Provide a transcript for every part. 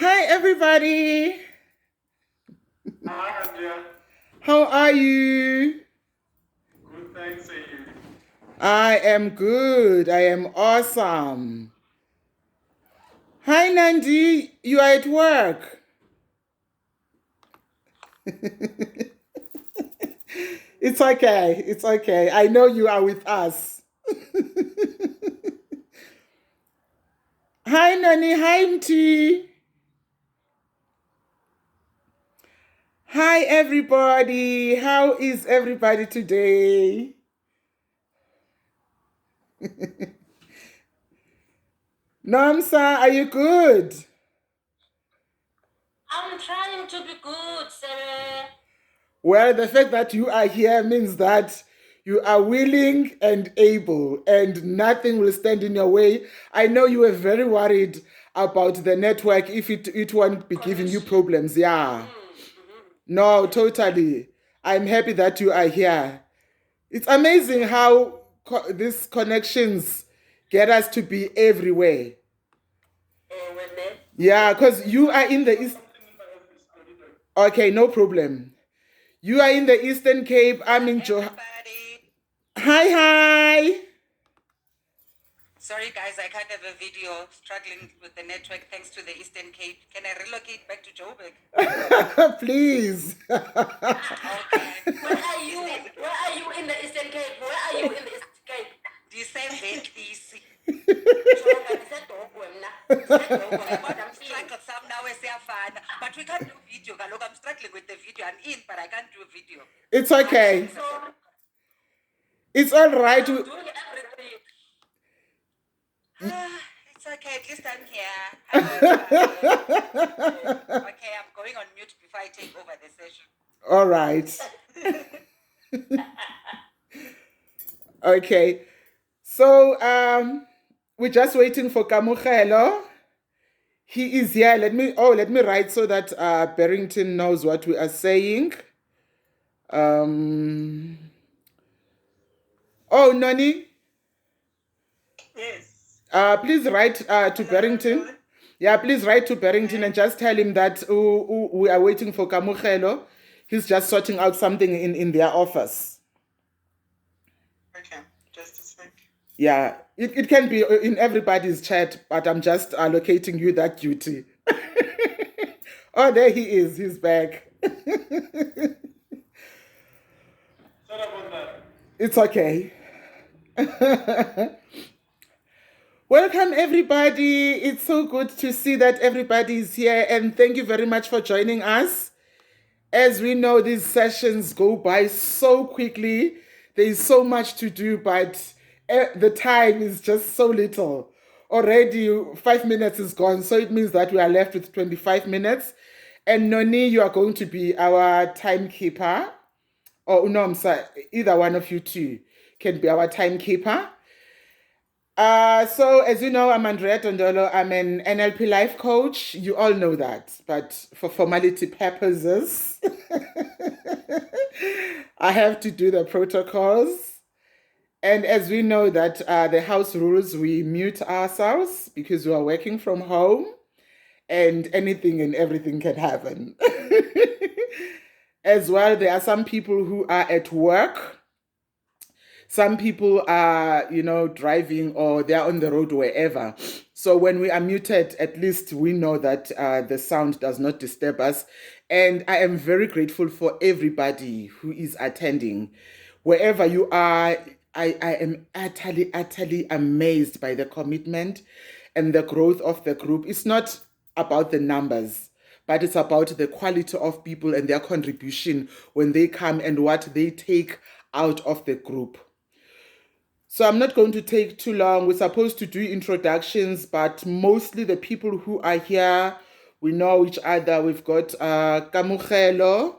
Hi, everybody. Hi, Andrea. How are you? Good, thanks, and you. I am good. I am awesome. Hi, Nandi. You are at work. It's okay. It's okay. I know you are with us. Hi, Nani. Hi, Mti. Hi, everybody. How is everybody today? Namsa, are you good? I'm trying to be good, sir. Well, the fact that you are here means that you are willing and able, and nothing will stand in your way. I know you were very worried about the network if it won't be giving you problems. Yeah. No, totally. I'm happy that you are here. It's amazing how these connections get us to be everywhere. Yeah, because you are in the East. Okay, no problem. You are in the Eastern Cape. I'm in Hi. Sorry, guys, I can't have a video. Struggling with the network thanks to the Eastern Cape. Can I relocate back to Joburg? Please. Okay. Where are you? Where are you in the Eastern Cape? Where are you in the Eastern Cape? December but we can't do video. Look, I'm struggling with the video. I'm in, but I can't do video. It's okay. It's all right. I'm doing everything. It's okay. At least I'm here. Hello, okay, I'm going on mute before I take over the session. All right. Okay. So we're just waiting for Kamukhelo. He is here. Let me write so that Barrington knows what we are saying. Oh, Nani. Yes. Please write to Barrington. Everyone. Yeah, please write to Barrington and just tell him that we are waiting for Kamukhelo. He's just sorting out something in their office. Okay, just a sec. Yeah, it can be in everybody's chat, but I'm just allocating you that duty. Oh, there he is. He's back. Sorry about that. It's okay. Welcome, everybody. It's so good to see that everybody is here, and thank you very much for joining us. As we know, these sessions go by so quickly. There is so much to do, but the time is just so little. Already 5 minutes is gone, so it means that we are left with 25 minutes. And Noni, you are going to be our timekeeper. Or no, I'm sorry, either one of you two can be our timekeeper. So as you know, I'm Andrea Dondolo. I'm an NLP life coach. You all know that, but for formality purposes, I have to do the protocols. And as we know that the house rules, we mute ourselves because we are working from home and anything and everything can happen. As well, there are some people who are at work. Some people are, driving or they're on the road wherever. So when we are muted, at least we know that the sound does not disturb us. And I am very grateful for everybody who is attending. Wherever you are, I am utterly amazed by the commitment and the growth of the group. It's not about the numbers, but it's about the quality of people and their contribution when they come and what they take out of the group. So I'm not going to take too long. We're supposed to do introductions, but mostly the people who are here, we know each other. We've got Kamukhelo.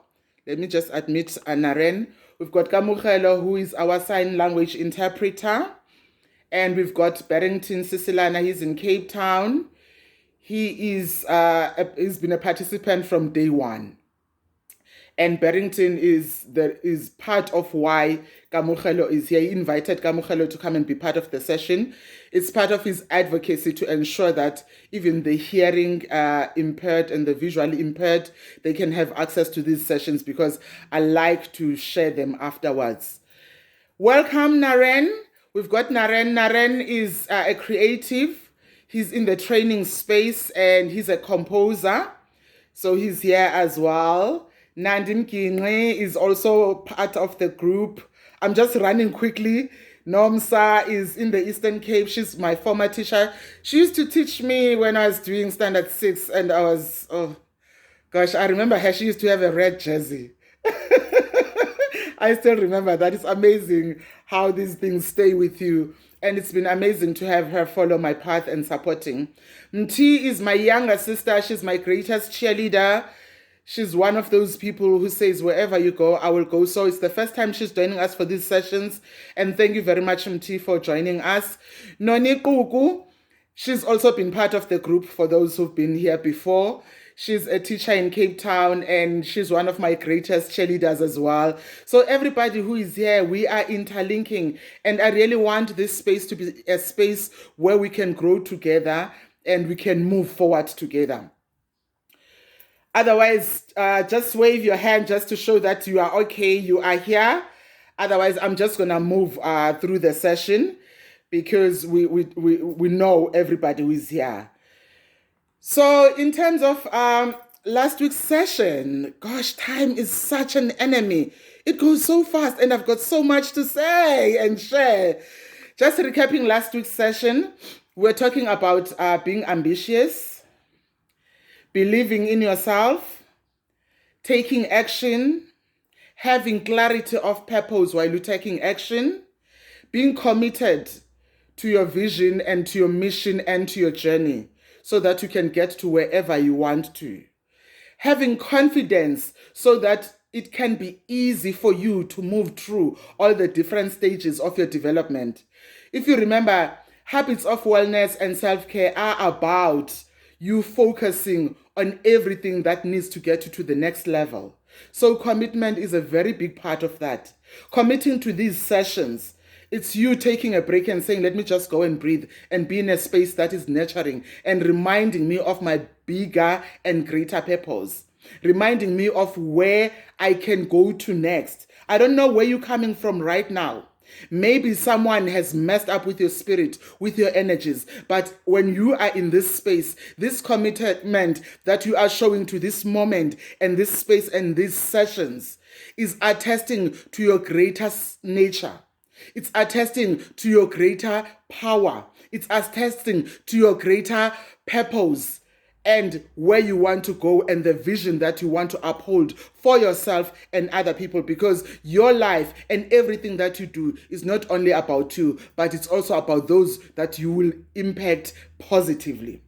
Let me just admit Naren. We've got Kamukhelo, who is our sign language interpreter. And we've got Barrington Sisilana. He's in Cape Town. He's been a participant from day one. And Barrington is part of why Kamukhelo is here. He invited Kamukhelo to come and be part of the session. It's part of his advocacy to ensure that even the hearing impaired and the visually impaired, they can have access to these sessions, because I like to share them afterwards. Welcome, Naren. We've got Naren. Naren is a creative. He's in the training space and he's a composer. So he's here as well. Nandim Kinwe is also part of the group. I'm just running quickly. Nomsa is in the Eastern Cape. She's my former teacher. She used to teach me when I was doing Standard 6, and I was, oh gosh, I remember her. She used to have a red jersey. I still remember that. It's amazing how these things stay with you. And it's been amazing to have her follow my path and supporting. Mti is my younger sister. She's my greatest cheerleader. She's one of those people who says, wherever you go, I will go. So it's the first time she's joining us for these sessions. And thank you very much, Mti, for joining us. Noni Kuku, she's also been part of the group for those who've been here before. She's a teacher in Cape Town, and she's one of my greatest cheerleaders as well. So everybody who is here, we are interlinking. And I really want this space to be a space where we can grow together and we can move forward together. Otherwise, just wave your hand just to show that you are okay, you are here. Otherwise, I'm just going to move through the session, because we know everybody who is here. So in terms of last week's session, gosh, time is such an enemy. It goes so fast, and I've got so much to say and share. Just recapping last week's session, we're talking about being ambitious, believing in yourself, taking action, having clarity of purpose while you're taking action, being committed to your vision and to your mission and to your journey, so that you can get to wherever you want to. Having confidence so that it can be easy for you to move through all the different stages of your development. If you remember, habits of wellness and self-care are about you focusing on everything that needs to get you to the next level. So commitment is a very big part of that. Committing to these sessions, it's you taking a break and saying, let me just go and breathe and be in a space that is nurturing and reminding me of my bigger and greater purpose, reminding me of where I can go to next. I don't know where you're coming from right now. Maybe someone has messed up with your spirit, with your energies. But when you are in this space, this commitment that you are showing to this moment and this space and these sessions is attesting to your greatest nature. It's attesting to your greater power. It's attesting to your greater purpose and where you want to go and the vision that you want to uphold for yourself and other people, because your life and everything that you do is not only about you, but it's also about those that you will impact positively.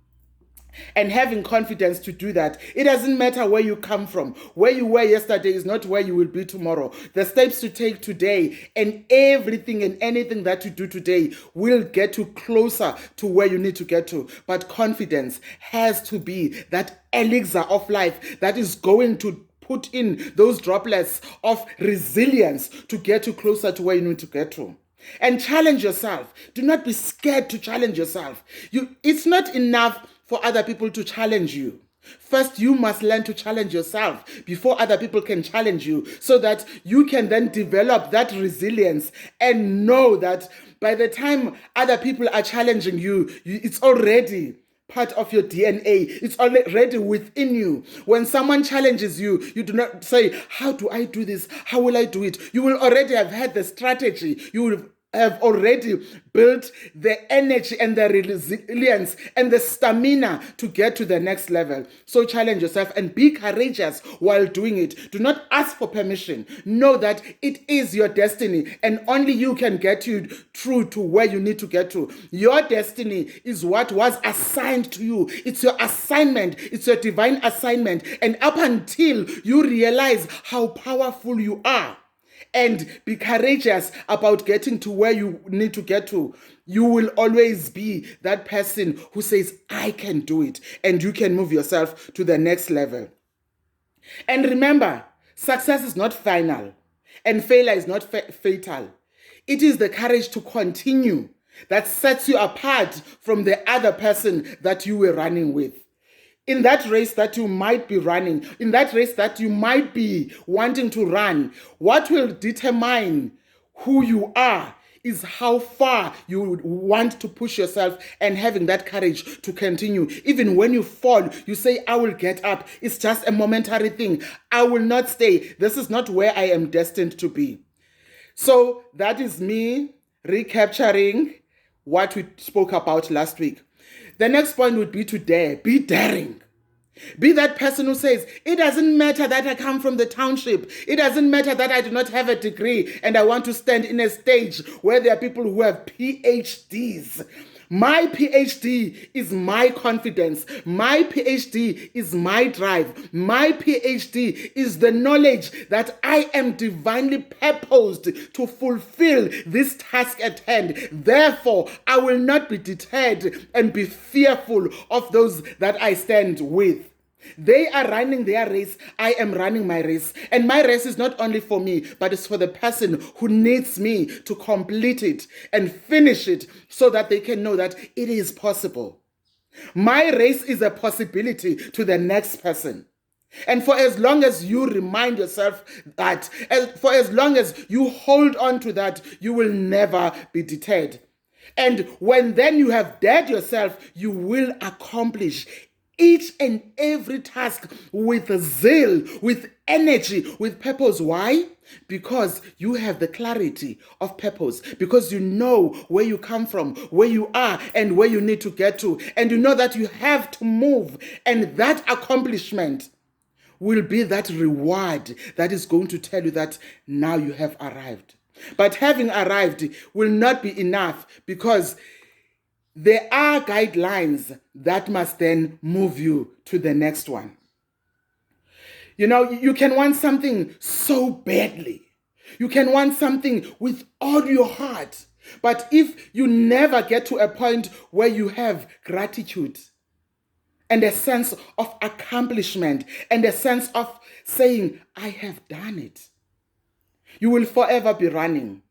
And having confidence to do that. It doesn't matter where you come from. Where you were yesterday is not where you will be tomorrow. The steps to take today and everything and anything that you do today will get you closer to where you need to get to. But confidence has to be that elixir of life that is going to put in those droplets of resilience to get you closer to where you need to get to. And challenge yourself. Do not be scared to challenge yourself. It's not enough for other people to challenge you. First, you must learn to challenge yourself before other people can challenge you, so that you can then develop that resilience and know that by the time other people are challenging you, it's already part of your DNA. It's already within you. When someone challenges you, you do not say, how do I do this? How will I do it? You will already have had the strategy. You will have already built the energy and the resilience and the stamina to get to the next level. So challenge yourself and be courageous while doing it. Do not ask for permission. Know that it is your destiny and only you can get you through to where you need to get to. Your destiny is what was assigned to you. It's your assignment. It's your divine assignment. And up until you realize how powerful you are, and be courageous about getting to where you need to get to, you will always be that person who says, I can do it, and you can move yourself to the next level. And remember, Success is not final, and failure is not fatal. It is the courage to continue that sets you apart from the other person that you were running with. In that race that you might be running, in that race that you might be wanting to run, what will determine who you are is how far you want to push yourself and having that courage to continue. Even when you fall, you say, I will get up. It's just a momentary thing. I will not stay. This is not where I am destined to be. So that is me recapturing what we spoke about last week. The next point would be to dare. Be daring. Be that person who says, it doesn't matter that I come from the township. It doesn't matter that I do not have a degree and I want to stand in a stage where there are people who have PhDs. My PhD is my confidence. My PhD is my drive. My PhD is the knowledge that I am divinely purposed to fulfill this task at hand. Therefore, I will not be deterred and be fearful of those that I stand with. They are running their race. I am running my race. And my race is not only for me, but it's for the person who needs me to complete it and finish it so that they can know that it is possible. My race is a possibility to the next person. And for as long as you remind yourself that, for as long as you hold on to that, you will never be deterred. And when then you have dared yourself, you will accomplish each and every task with zeal, with energy, with purpose. Why? Because you have the clarity of purpose, because you know where you come from, where you are, and where you need to get to. And you know that you have to move. And that accomplishment will be that reward that is going to tell you that now you have arrived. But having arrived will not be enough, because there are guidelines that must then move you to the next one. You know, you can want something so badly. You can want something with all your heart. But if you never get to a point where you have gratitude and a sense of accomplishment and a sense of saying, I have done it, you will forever be running.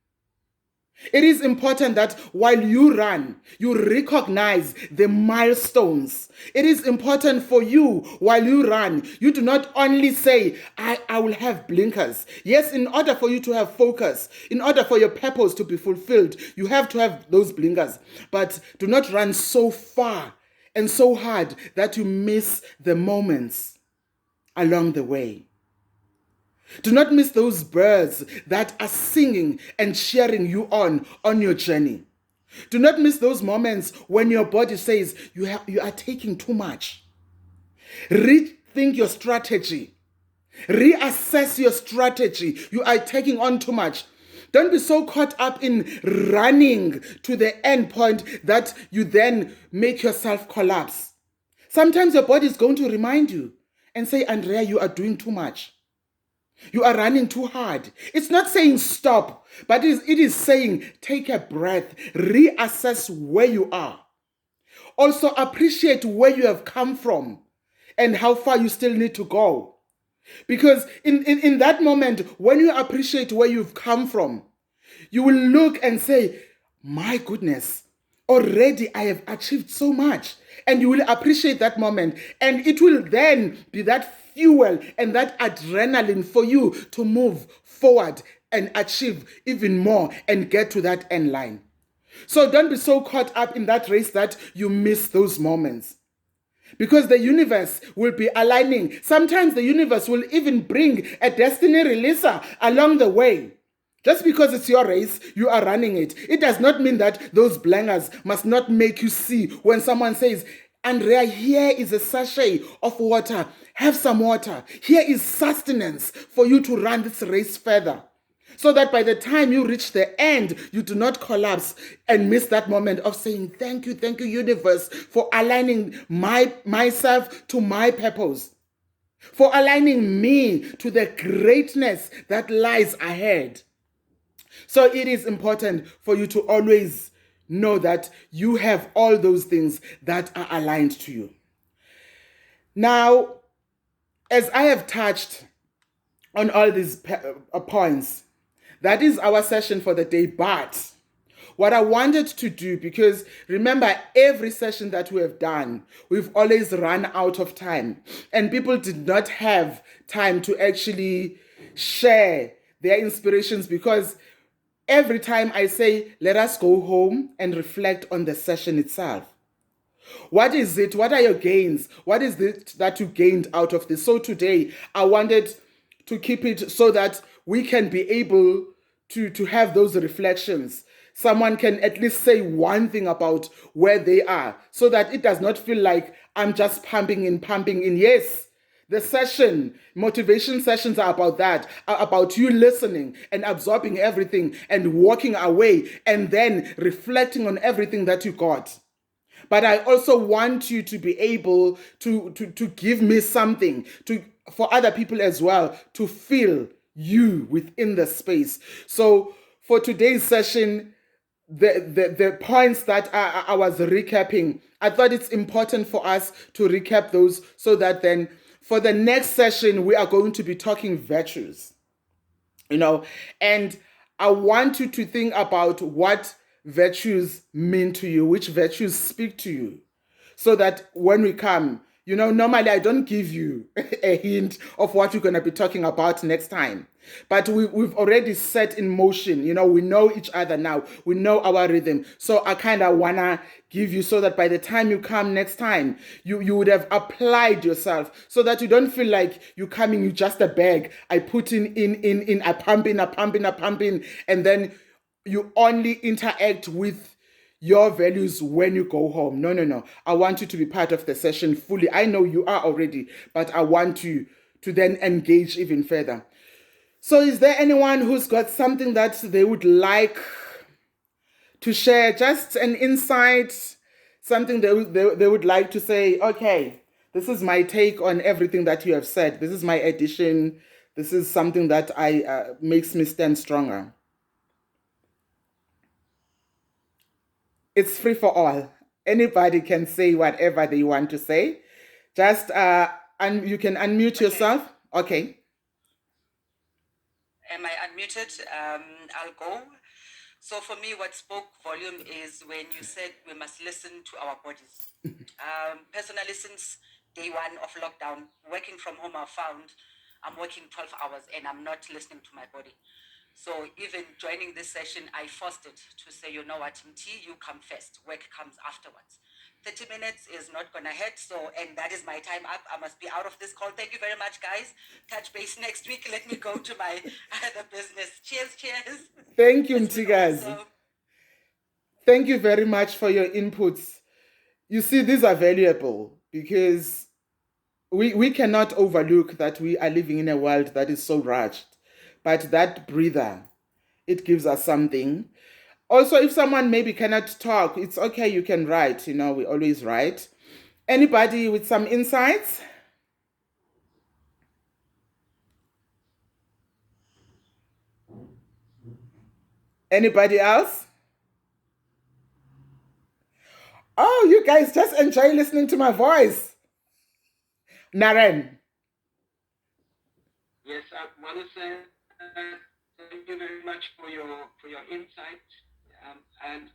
It is important that while you run, you recognize the milestones. It is important for you while you run, you do not only say, I will have blinkers. Yes, in order for you to have focus, in order for your purpose to be fulfilled, you have to have those blinkers. But do not run so far and so hard that you miss the moments along the way. Do not miss those birds that are singing and cheering you on your journey. Do not miss those moments when your body says you are taking too much. Rethink your strategy. Reassess your strategy. You are taking on too much. Don't be so caught up in running to the end point that you then make yourself collapse. Sometimes your body is going to remind you and say, Andrea, you are doing too much. You are running too hard. It's not saying stop, but it is saying take a breath, reassess where you are. Also appreciate where you have come from and how far you still need to go. Because in that moment, when you appreciate where you've come from, you will look and say, my goodness, already I have achieved so much. And you will appreciate that moment. And it will then be that fuel and that adrenaline for you to move forward and achieve even more and get to that end line. So don't be so caught up in that race that you miss those moments. Because the universe will be aligning. Sometimes the universe will even bring a destiny releaser along the way. Just because it's your race, you are running it. It does not mean that those blankers must not make you see when someone says, Andrea, here is a sachet of water. Have some water. Here is sustenance for you to run this race further. So that by the time you reach the end, you do not collapse and miss that moment of saying, thank you, universe, for aligning myself to my purpose, for aligning me to the greatness that lies ahead. So it is important for you to always know that you have all those things that are aligned to you. Now, as I have touched on all these points. That is our session for the day. But what I wanted to do, because remember, every session that we have done, we've always run out of time, and people did not have time to actually share their inspirations, because every time I say, let us go home and reflect on the session itself. What is it? What are your gains? What is it that you gained out of this? So today, I wanted to keep it so that we can be able to have those reflections. Someone can at least say one thing about where they are, so that it does not feel like I'm just pumping in, pumping in. Yes, the session, motivation sessions are about that, are about you listening and absorbing everything and walking away and then reflecting on everything that you got. But I also want you to be able to give me something to for other people as well to feel you within the space. So for today's session, the points that I was recapping, I thought it's important for us to recap those, so that then for the next session we are going to be talking virtues, and I want you to think about what virtues mean to you, which virtues speak to you, so that when we come, normally I don't give you a hint of what you're going to be talking about next time. But we've already set in motion. We know each other now. We know our rhythm. So I kind of want to give you, so that by the time you come next time, you would have applied yourself, so that you don't feel like you're coming, you just a bag. I put in, I pump in, I pump in, and then you only interact with your values when you go home. No, no, no. I want you to be part of the session fully. I know you are already, but I want you to then engage even further. So is there anyone who's got something that they would like to share? Just an insight, something they would like to say, okay, this is my take on everything that you have said. This is my addition. This is something that makes me stand stronger. It's free for all. Anybody can say whatever they want to say. Just and you can unmute Okay. yourself. Okay. Am I unmuted? I'll go. So for me, what spoke volume is when you said we must listen to our bodies. Personally, since day one of lockdown, working from home, I found I'm working 12 hours and I'm not listening to my body. So even joining this session, I forced it to say, you know what, MT, you come first. Work comes afterwards. 30 minutes is not going to hurt. So, and that is my time up. I must be out of this call. Thank you very much, guys. Touch base next week. Let me go to my other business. Cheers, cheers. Thank you, It's been Mtigazi. awesome. Thank you very much for your inputs. You see, these are valuable, because we cannot overlook that we are living in a world that is so rushed. But that breather, it gives us something. Also, if someone maybe cannot talk, it's okay, you can write. We always write. Anybody with some insights? Anybody else? Oh, you guys just enjoy listening to my voice. Naren. Yes, I want to say thank you very much for your insight. And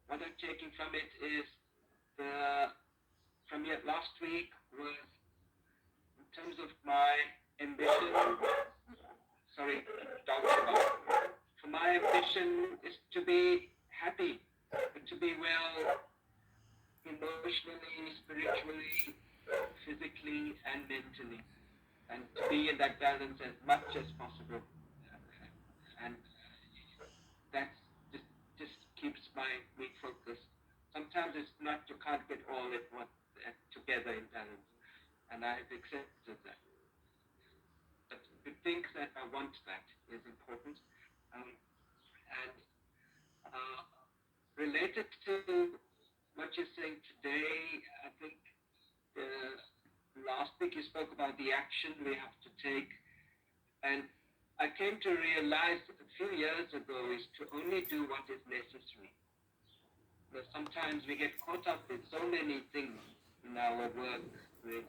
what I'm taking from it is from your last week was in terms of my ambition. Sorry, dog. For my ambition is to be happy, to be well emotionally, spiritually, physically, and mentally, and to be in that balance as much as possible. And that just keeps me focused. Sometimes it's not, you can't get all together in balance, and I've accepted that. But to think that I want that is important. And related to what you're saying today, I think last week you spoke about the action we have to take, and I came to realize a few years ago is to only do what is necessary. Sometimes we get caught up with so many things in our work with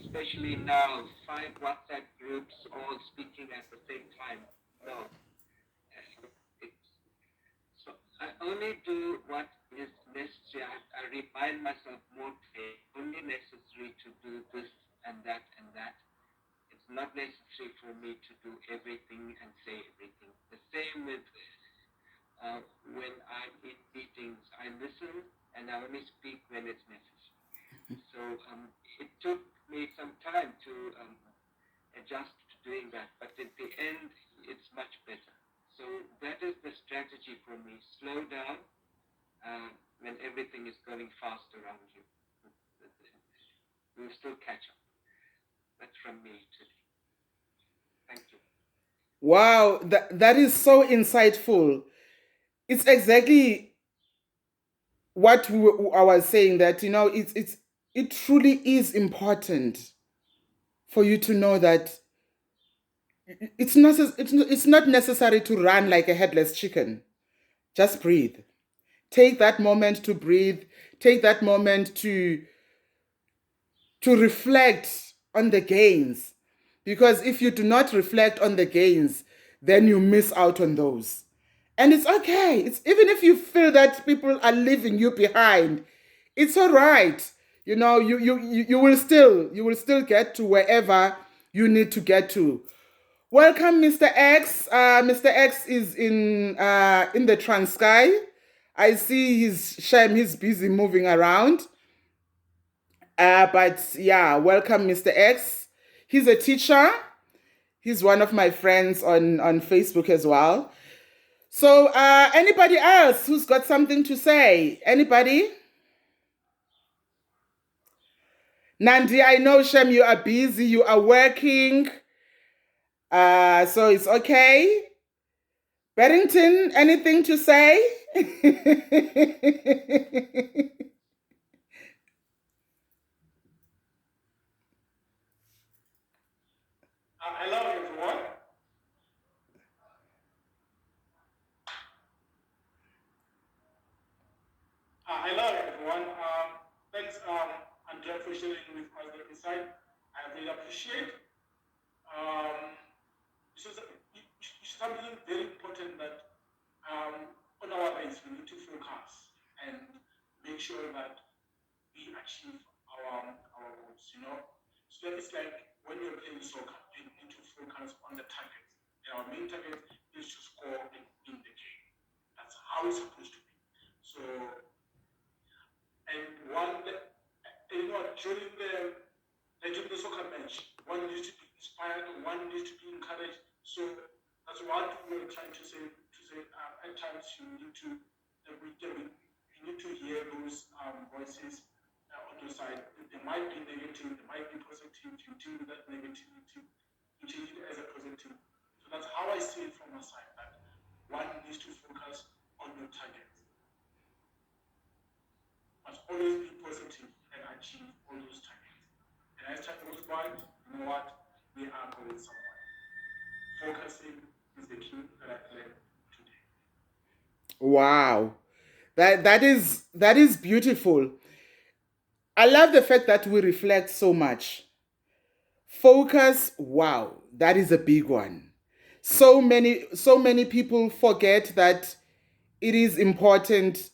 especially now, 5 WhatsApp groups all speaking at the same time. No. It's, so I only do what is necessary. I remind myself more today, only necessary to do this and that and that. It's not necessary for me to do everything and say everything. The same with when I'm in meetings, I listen and I only speak when it's necessary. So it took me some time to adjust to doing that, but at the end, it's much better. So that is the strategy for me. Slow down when everything is going fast around you. We'll still catch up. That's from me today. Thank you. Wow, that is so insightful. It's exactly what I was saying, that it truly is important for you to know that it's not necessary to run like a headless chicken. Just breathe. Take that moment to breathe. Take that moment to reflect on the gains. Because if you do not reflect on the gains, then you miss out on those. And it's okay. It's even if you feel that people are leaving you behind, it's all right. You will still get to wherever you need to get to. Welcome, Mr. X. Mr. X is in the Transkei. I see he's busy moving around. But yeah, welcome, Mr. X. He's a teacher. He's one of my friends on Facebook as well. So anybody else who's got something to say? Anybody? Nandi, I know, Shem, you are busy, you are working. So it's okay. Barrington, anything to say? Hello, everyone. Hello, everyone. Thanks, Andrea, for sharing with us the insight. I really appreciate. Um, this is something very important that on our lives we need to focus and make sure that we achieve our goals. So it's like when you're playing soccer, you need to focus on the target. And our main target is to score in the game. That's how it's supposed to be. So, and during the soccer match, one needs to be inspired, one needs to be encouraged. So that's what we're trying to say. At times you need to hear those voices on your side. They might be negative, they might be positive. You deal with that negativity, you change it as a positive. So that's how I see it from my side. That one needs to focus on your target. Must always be positive and achieve all those targets. And as time goes by, you know what? We are going somewhere. Focusing is the key that I learned today. Wow. That is beautiful. I love the fact that we reflect so much. Focus, wow, that is a big one. So many people forget that it is important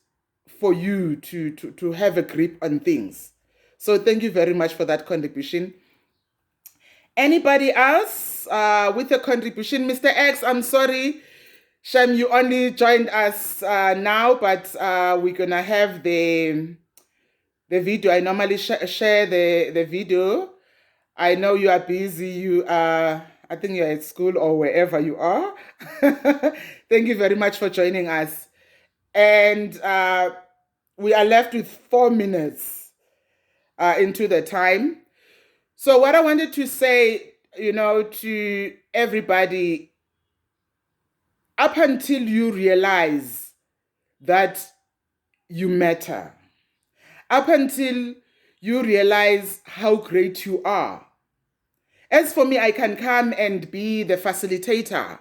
for you to have a grip on things. So thank you very much for that contribution. Anybody else with a contribution? Mr. X, I'm sorry. Shem, you only joined us now, but we're gonna have the video. I normally share the video. I know you are busy. I think you're at school or wherever you are. Thank you very much for joining us. And we are left with 4 minutes into the time. So what I wanted to say, to everybody, up until you realize that you matter, up until you realize how great you are. As for me, I can come and be the facilitator.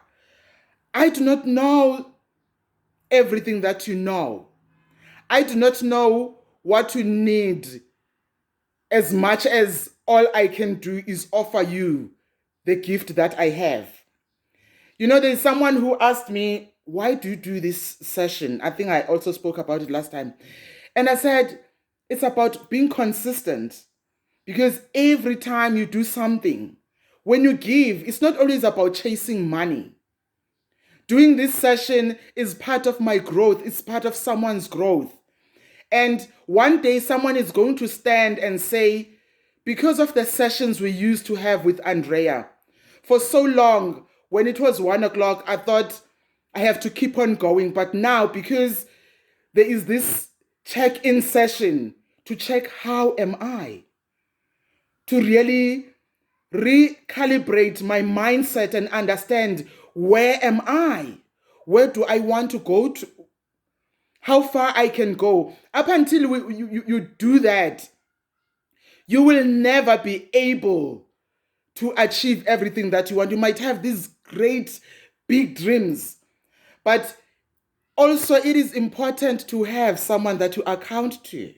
I do not know everything that you know. I do not know what you need as much as all I can do is offer you the gift that I have. You know, there's someone who asked me, why do you do this session? I think I also spoke about it last time. And I said, it's about being consistent. Because every time you do something, when you give, it's not always about chasing money. Doing this session is part of my growth. It's part of someone's growth. And one day someone is going to stand and say, because of the sessions we used to have with Andrea, for so long, when it was 1 o'clock, I thought I have to keep on going. But now, because there is this check-in session to check how am I, to really recalibrate my mindset and understand where am I? Where do I want to go to? How far I can go. Up until you do that, you will never be able to achieve everything that you want. You might have these great big dreams, but also it is important to have someone that you account to.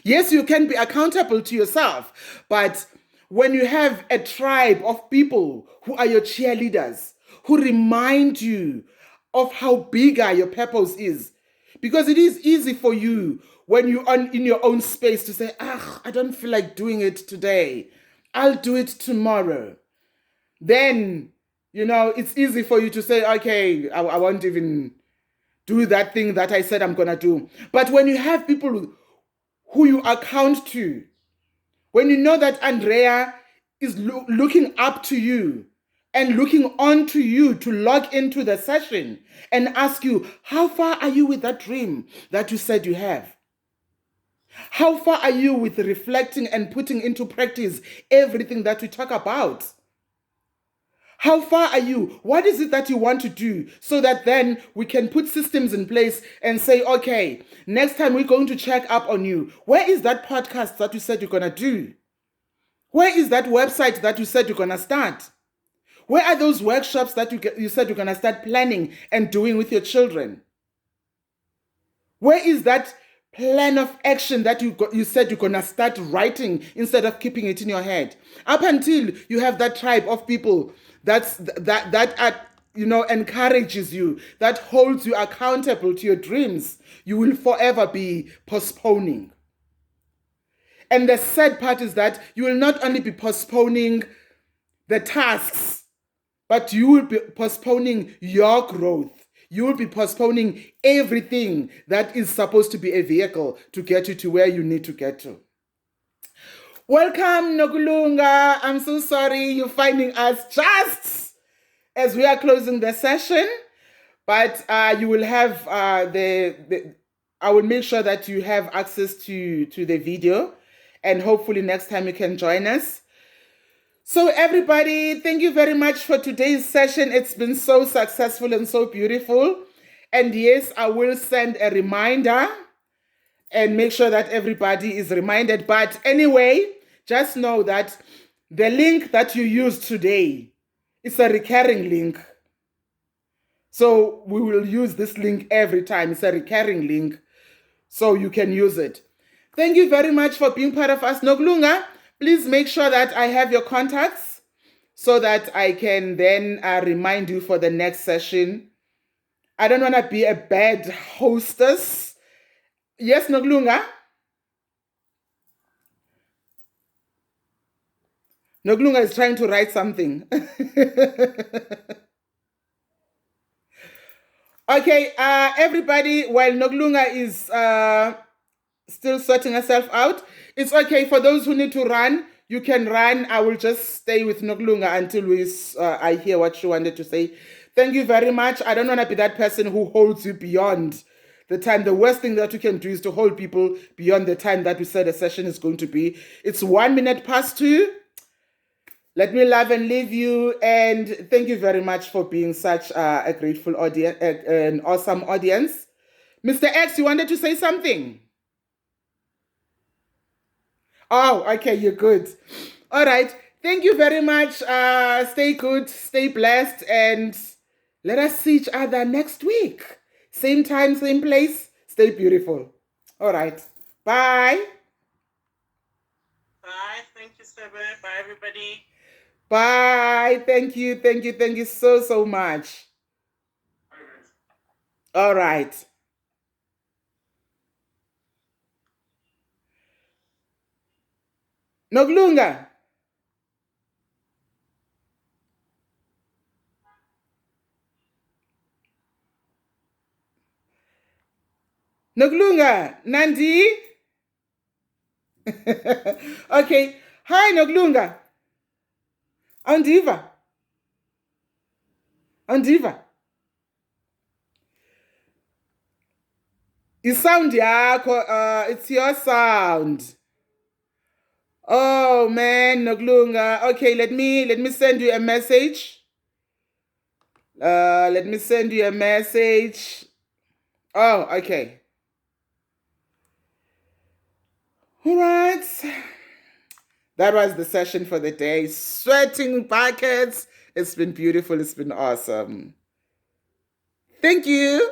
Yes, you can be accountable to yourself, but when you have a tribe of people who are your cheerleaders, who remind you of how bigger your purpose is, because it is easy for you when you're in your own space to say, I don't feel like doing it today. I'll do it tomorrow. Then, it's easy for you to say, okay, I won't even do that thing that I said I'm going to do. But when you have people who you account to, when you know that Andrea is looking up to you and looking on to you to log into the session and ask you, how far are you with that dream that you said you have? How far are you with reflecting and putting into practice everything that we talk about? How far are you? What is it that you want to do so that then we can put systems in place and say, okay, next time we're going to check up on you. Where is that podcast that you said you're going to do? Where is that website that you said you're going to start? Where are those workshops that you said you're going to start planning and doing with your children? Where is that plan of action that you said you're going to start writing instead of keeping it in your head? Up until you have that tribe of people that encourages you, that holds you accountable to your dreams, you will forever be postponing. And the sad part is that you will not only be postponing the tasks, but you will be postponing your growth. You will be postponing everything that is supposed to be a vehicle to get you to where you need to get to. Welcome, Nokulunga. I'm so sorry you're finding us just as we are closing the session, but you will have I will make sure that you have access to the video, and hopefully next time you can join us. So everybody, thank you very much for today's session. It's been so successful and so beautiful. And yes, I will send a reminder and make sure that everybody is reminded. But anyway, just know that the link that you used today is a recurring link. So we will use this link every time. It's a recurring link, so you can use it. Thank you very much for being part of us. Nokulunga, please make sure that I have your contacts so that I can then remind you for the next session. I don't want to be a bad hostess. Yes, Nokulunga? Nokulunga is trying to write something. Okay, everybody, while Nokulunga is still sorting herself out, it's okay. For those who need to run, you can run. I will just stay with Nokulunga until I hear what she wanted to say. Thank you very much. I don't want to be that person who holds you beyond the time. The worst thing that you can do is to hold people beyond the time that we said a session is going to be. It's 1 minute past 2. Let me love and leave you, and thank you very much for being such a grateful audience, an awesome audience. Mr. X, you wanted to say something? Oh, okay, you're good. All right. Thank you very much. Stay good, stay blessed, and let us see each other next week. Same time, same place. Stay beautiful. All right. Bye. Bye. Thank you, Sebe. Bye, everybody. Bye. Thank you so much. Bye, guys. All right. Nokulunga. Nokulunga. Nandi. Okay. Hi, Nokulunga. Andiva. Sound yakho, it's your sound. Oh man, Nokulunga. Okay, let me send you a message. Let me send you a message. Oh, okay. All right. That was the session for the day. Sweating buckets. It's been beautiful. It's been awesome. Thank you.